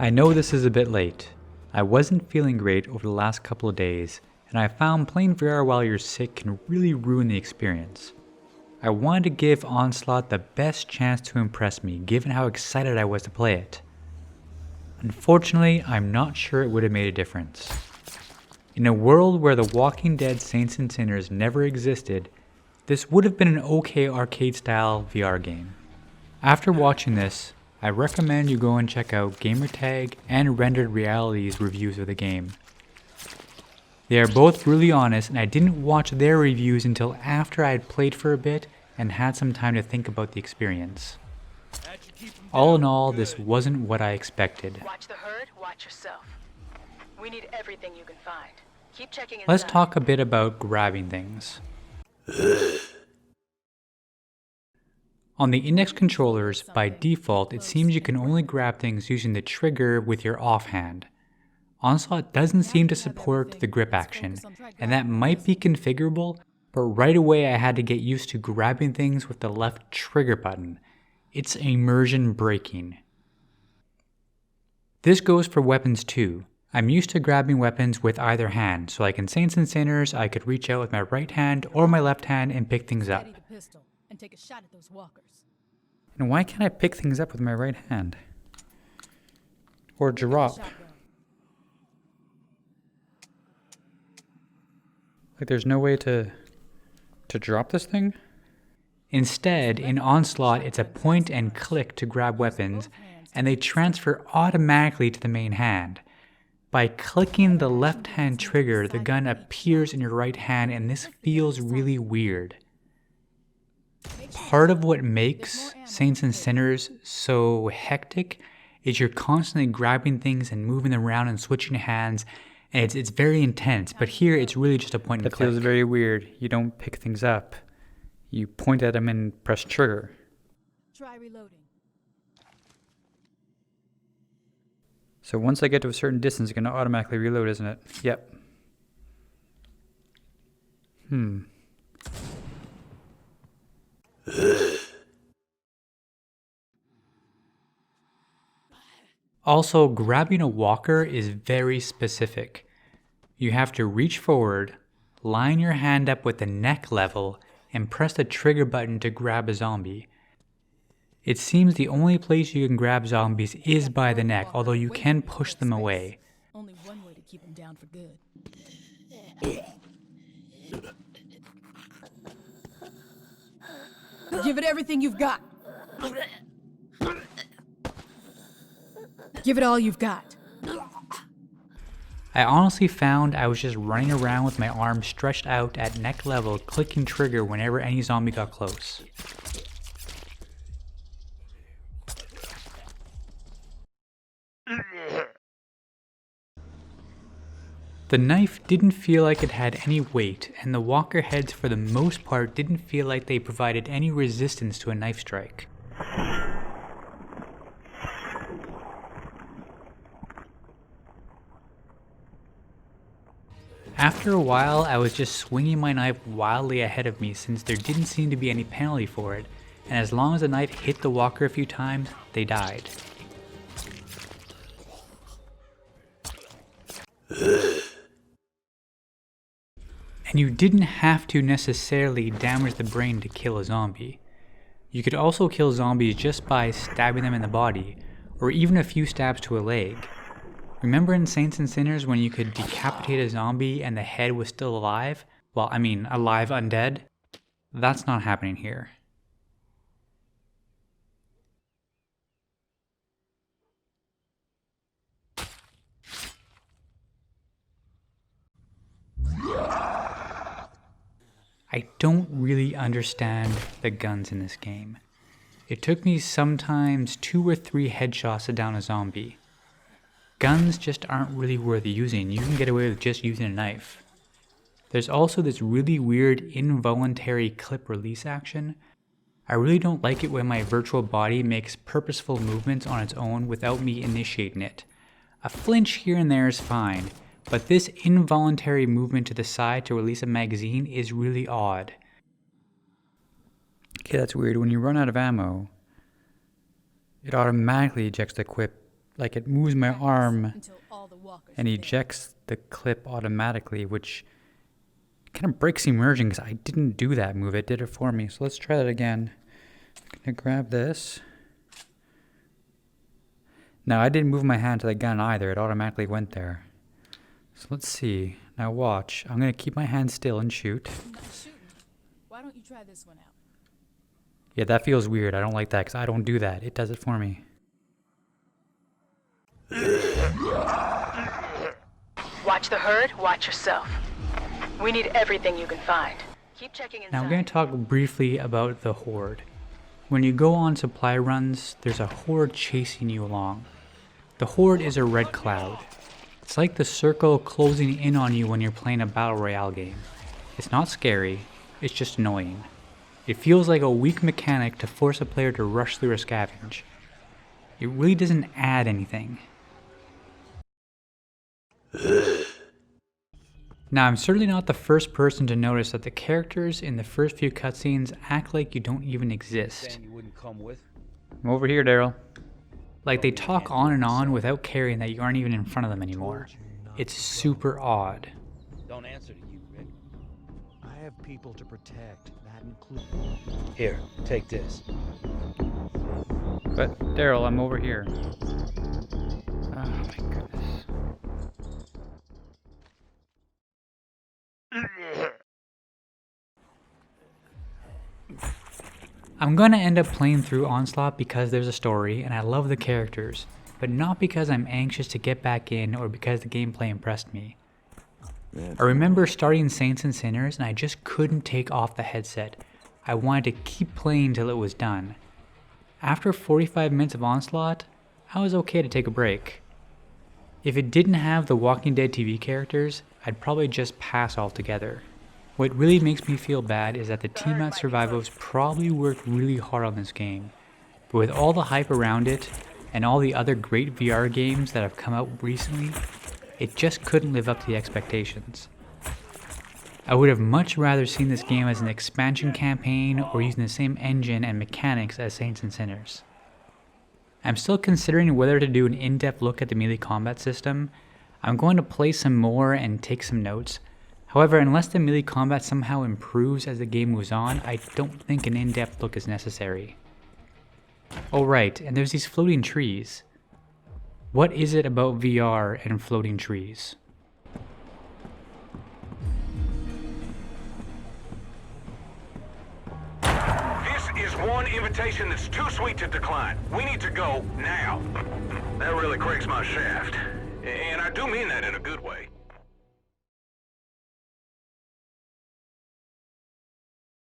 I know this is a bit late. I wasn't feeling great over the last couple of days, and I found playing VR while you're sick can really ruin the experience. I wanted to give Onslaught the best chance to impress me given how excited I was to play it. Unfortunately, I'm not sure it would have made a difference. In a world where The Walking Dead Saints and Sinners never existed, this would have been an okay arcade-style VR game. After watching this, I recommend you go and check out Gamertag and Rendered Reality's reviews of the game. They are both really honest, and I didn't watch their reviews until after I had played for a bit and had some time to think about the experience. All in all, this wasn't what I expected. Watch the herd, watch yourself. We need everything you can find. Keep checking inside. Let's talk a bit about grabbing things. On the index controllers, by default, it seems you can only grab things using the trigger with your offhand. Onslaught doesn't seem to support the grip action, and that might be configurable, but right away I had to get used to grabbing things with the left trigger button. It's immersion breaking. This goes for weapons too. I'm used to grabbing weapons with either hand, so like in Saints and Sinners, I could reach out with my right hand or my left hand and pick things up. And why can't I pick things up with my right hand? Or drop? Like there's no way to drop this thing? Instead, in Onslaught, it's a point and click to grab weapons, and they transfer automatically to the main hand. By clicking the left hand trigger, the gun appears in your right hand, and this feels really weird. Part of what makes Saints and Sinners so hectic is you're constantly grabbing things and moving them around and switching hands, and it's very intense, but here it's really just a point and click. That feels very weird. You don't pick things up. You point at them and press trigger. Try reloading. So once I get to a certain distance, it's going to automatically reload, isn't it? Yep. Also, grabbing a walker is very specific. You have to reach forward, line your hand up with the neck level, and press the trigger button to grab a zombie. It seems the only place you can grab zombies is by the neck, although you can push them away. Only one way to keep them down for good. Give it everything you've got. Give it all you've got. I honestly found I was just running around with my arms stretched out at neck level, clicking trigger whenever any zombie got close. The knife didn't feel like it had any weight, and the walker heads for the most part didn't feel like they provided any resistance to a knife strike. After a while, I was just swinging my knife wildly ahead of me since there didn't seem to be any penalty for it, and as long as the knife hit the walker a few times, they died. And you didn't have to necessarily damage the brain to kill a zombie. You could also kill zombies just by stabbing them in the body, or even a few stabs to a leg. Remember in Saints and Sinners when you could decapitate a zombie and the head was still alive? Well, I mean, alive undead? That's not happening here. I don't really understand the guns in this game. It took me sometimes 2 or 3 headshots to down a zombie. Guns just aren't really worth using. You can get away with just using a knife. There's also this really weird involuntary clip release action. I really don't like it when my virtual body makes purposeful movements on its own without me initiating it. A flinch here and there is fine, but this involuntary movement to the side to release a magazine is really odd. Okay, that's weird. When you run out of ammo, it automatically ejects the clip like it moves my arm Until all the walkers and are dead. ejects the clip automatically, which kind of breaks immersion because I didn't do that move. It did it for me. So let's try that again. I'm gonna grab this. Now I didn't move my hand to the gun either. It automatically went there. So let's see. Now watch. I'm gonna keep my hand still and shoot. I'm not shooting. Why don't you try this one out? Yeah, that feels weird. I don't like that because I don't do that. It does it for me. Watch the herd, watch yourself. We need everything you can find. Keep checking inside. Now I'm going to talk briefly about the Horde. When you go on supply runs, there's a Horde chasing you along. The Horde is a red cloud. It's like the circle closing in on you when you're playing a battle royale game. It's not scary, it's just annoying. It feels like a weak mechanic to force a player to rush through a scavenge. It really doesn't add anything. Now, I'm certainly not the first person to notice that the characters in the first few cutscenes act like you don't even exist. You wouldn't come with? I'm over here, Daryl. Like they talk on and on without caring that you aren't even in front of them anymore. It's super odd. Don't answer to you, Rick. I have people to protect. That includes. Here, take this. But, Daryl, I'm over here. Oh my goodness. I'm gonna end up playing through Onslaught because there's a story and I love the characters, but not because I'm anxious to get back in or because the gameplay impressed me. I remember starting Saints and Sinners and I just couldn't take off the headset. I wanted to keep playing till it was done. After 45 minutes of Onslaught, I was okay to take a break. If it didn't have the Walking Dead TV characters, I'd probably just pass altogether. What really makes me feel bad is that the team at Survivos probably worked really hard on this game, but with all the hype around it and all the other great VR games that have come out recently, it just couldn't live up to the expectations. I would have much rather seen this game as an expansion campaign or using the same engine and mechanics as Saints and Sinners. I'm still considering whether to do an in-depth look at the melee combat system. I'm going to play some more and take some notes. However, unless the melee combat somehow improves as the game moves on, I don't think an in-depth look is necessary. Oh right, and there's these floating trees. What is it about VR and floating trees? This is one invitation that's too sweet to decline. We need to go now. That really cracks my shaft. And I do mean that in a good way.